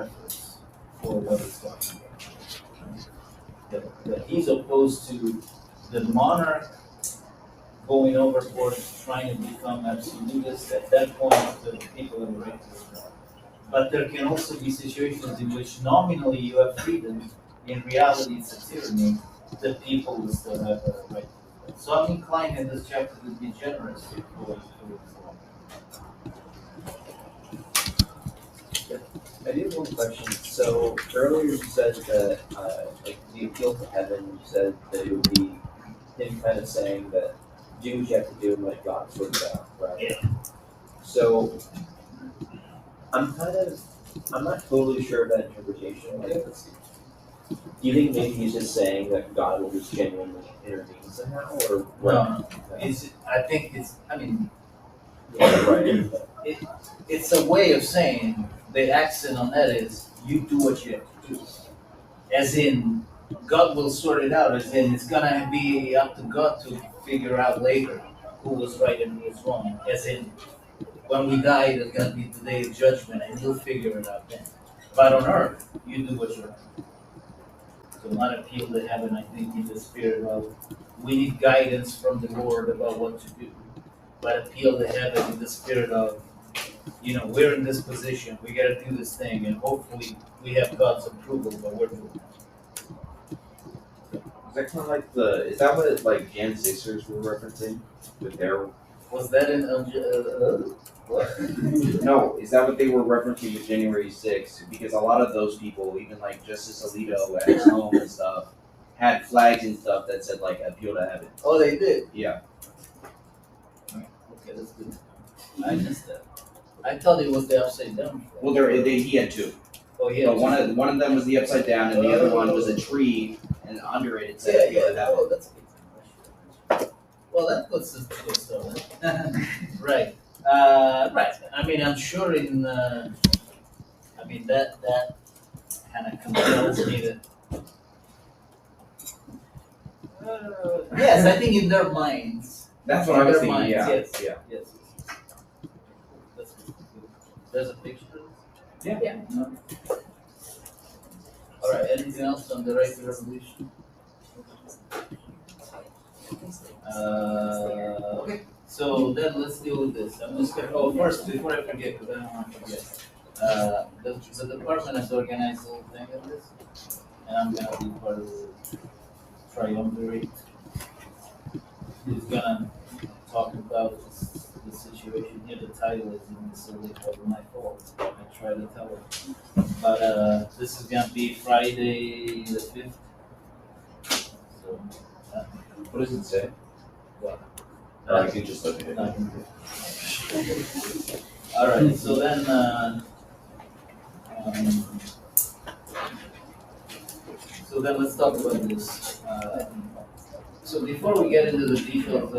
reference for what he's talking about. That he's opposed to the monarch going overboard, trying to become absolutist. At that point, the people have the right to rebel. But there can also be situations in which nominally you have freedom, in reality it's a tyranny, the people will still have the right to rebel. So I'm inclined in this chapter to be generous towards law. I do have one question. So earlier you said that, like the appeal to heaven, you said that it would be him kind of saying that do what you have to do and let God sort it out, right? Yeah. So I'm not totally sure of that interpretation. Like, do you think maybe he's just saying that God will just genuinely intervene somehow, or what? No. I think it's, I mean, Yeah, right. it's a way of saying the accent on that is you do what you have to do. As in, God will sort it out. As in, it's gonna be up to God to figure out later who was right and who was wrong. As in, when we die, there's gonna be the day of judgment, and you'll figure it out then. But on earth, you do what you have to do. So not appeal to heaven, I think, in the spirit of we need guidance from the Lord about what to do. But appeal to heaven in the spirit of, we're in this position, we gotta do this thing, and hopefully we have God's approval, but we're doing it. Is that kind of like is that what like Geoguessrs were referencing with their? Was that in what? No, is that what they were referencing with January 6th? Because a lot of those people, even like Justice Alito at his home and stuff, had flags and stuff that said like appeal to heaven. Oh, they did? Yeah. Okay, that's good. I missed that. I thought it was the upside down. Well, he had two. Oh, yeah. But one of them was the upside down, and the other one was a tree, and under it said appeal to heaven. Oh, that's good. Well, that puts it to good stuff. Right. Right. I mean, I'm sure that kind of compels me to. Yes, I think in their minds. That's what I was thinking. Minds, Yeah. Yes. Yeah. Yes. That's good. There's a picture. Yeah. All right. Anything else on the right to revolution? Okay. So then let's deal with this. I'm just gonna. Oh, first, before I forget, because I don't want to forget. The department has organized a whole thing of this, and I'm gonna be part of the triumvirate. He's gonna talk about the situation here. The title is in this link of my fault. I try to tell her. But this is gonna be Friday the 5th. So, What does it say? what? I can just look at it. All right. So then, let's talk about this. So before we get into the details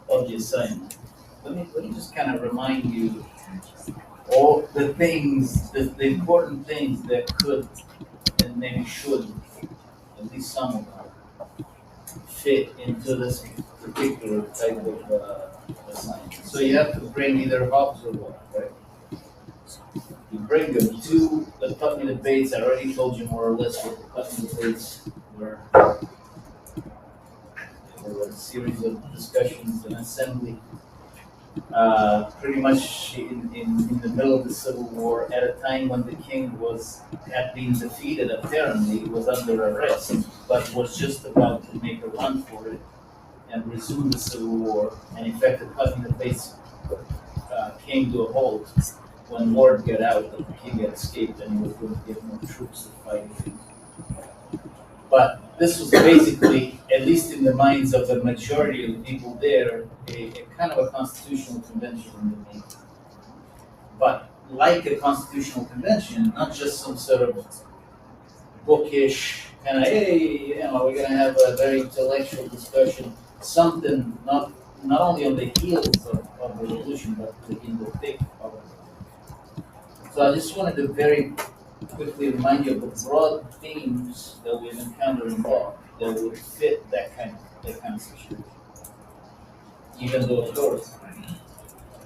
of the assignment, let me just kind of remind you all the things, the important things that could and maybe should, at least some of them, fit into this particular type of assignment. So you have to bring either hubs or what, right? You bring them to the Putney debates. I already told you more or less what the Putney debates were. There were a series of discussions in assembly, pretty much in the middle of the Civil War, at a time when the king had been defeated apparently, was under arrest, but was just about to make a run for it and resume the Civil War. And in fact, the Putney debates came to a halt when word got out that the king had escaped and he was going to get more troops to fight him. But this was basically, at least in the minds of the majority of the people there, a kind of a constitutional convention in the making. But like a constitutional convention, not just some sort of bookish kind of, hey, we're going to have a very intellectual discussion, something not only on the heels of the revolution, but in the thick of it. So I just wanted to very quickly remind you of the broad themes that we've encountered in law that would fit that kind of situation. Even though, of course,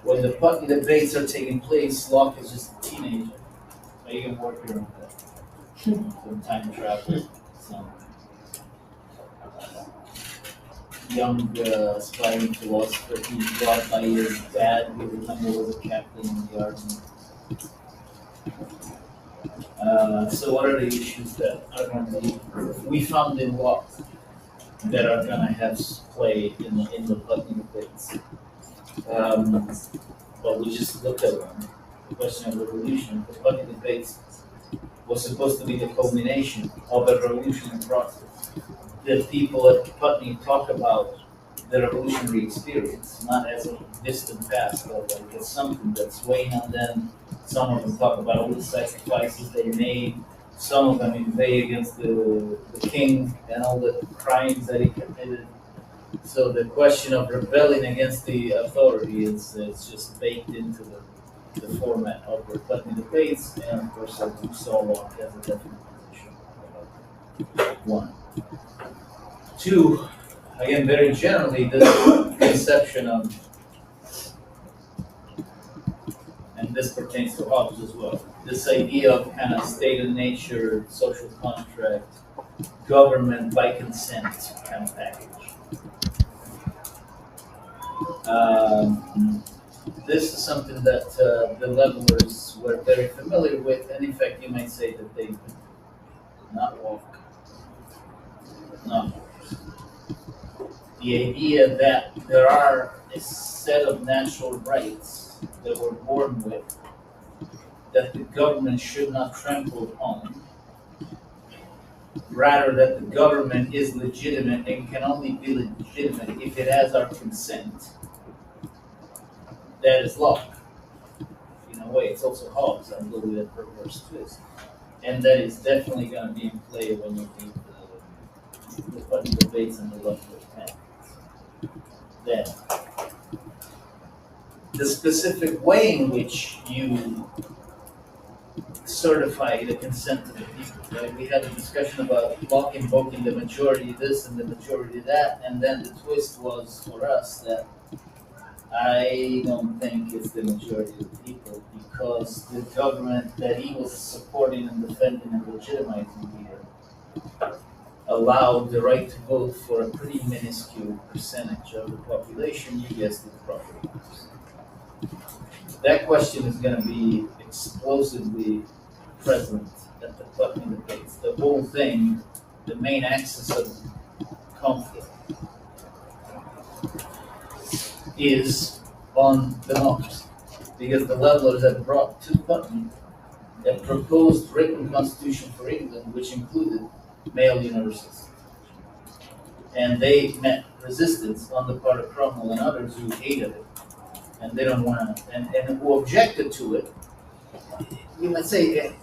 when the Putney debates are taking place, Locke is just a teenager. You can work around that. Some time travel, some young aspiring philosopher who's brought by his dad, who remember was a captain in the army. So what are the issues that are going to be we found in Locke that are going to have play in the Putney debates? But we just looked at one. The question of revolution. The Putney debates was supposed to be the culmination of a revolutionary process. The people at Putney talk about the revolutionary experience, not as a distant past, but like as something that's weighing on them. Some of them talk about all the sacrifices they made. Some of them inveigh against the king and all the crimes that he committed. So the question of rebelling against the authority is just baked into the format of the Putney debates, and of course, as you saw, Locke has a definite position. One. Two, again, very generally, this conception of, and this pertains to Hobbes as well, this idea of kind of state of nature, social contract, government by consent kind of package. This is something that the levelers were very familiar with, and in fact, you might say that they not walk. No. The idea that there are a set of natural rights that we're born with that the government should not trample upon, rather that the government is legitimate and can only be legitimate if it has our consent. That is Locke. In a way, it's also Hobbes, I believe, that perverse twist. And that is definitely going to be in play when you read the Putney debates and the leftward pamphlets. Then, the specific way in which you certify the consent of the people, right? We had a discussion about Locke invoking the majority this and the majority that, and then the twist was for us that I don't think it's the majority of the people, because the government that he was supporting and defending and legitimizing here allowed the right to vote for a pretty minuscule percentage of the population. You guessed it, property owners. That question is going to be explosively present at the Putney debates. The whole thing, the main axis of conflict, is on democracy, because the levelers that brought to Putney a proposed written constitution for England, which included male universals. And they met resistance on the part of Cromwell and others who hated it, and they don't want to, and who objected to it. You might say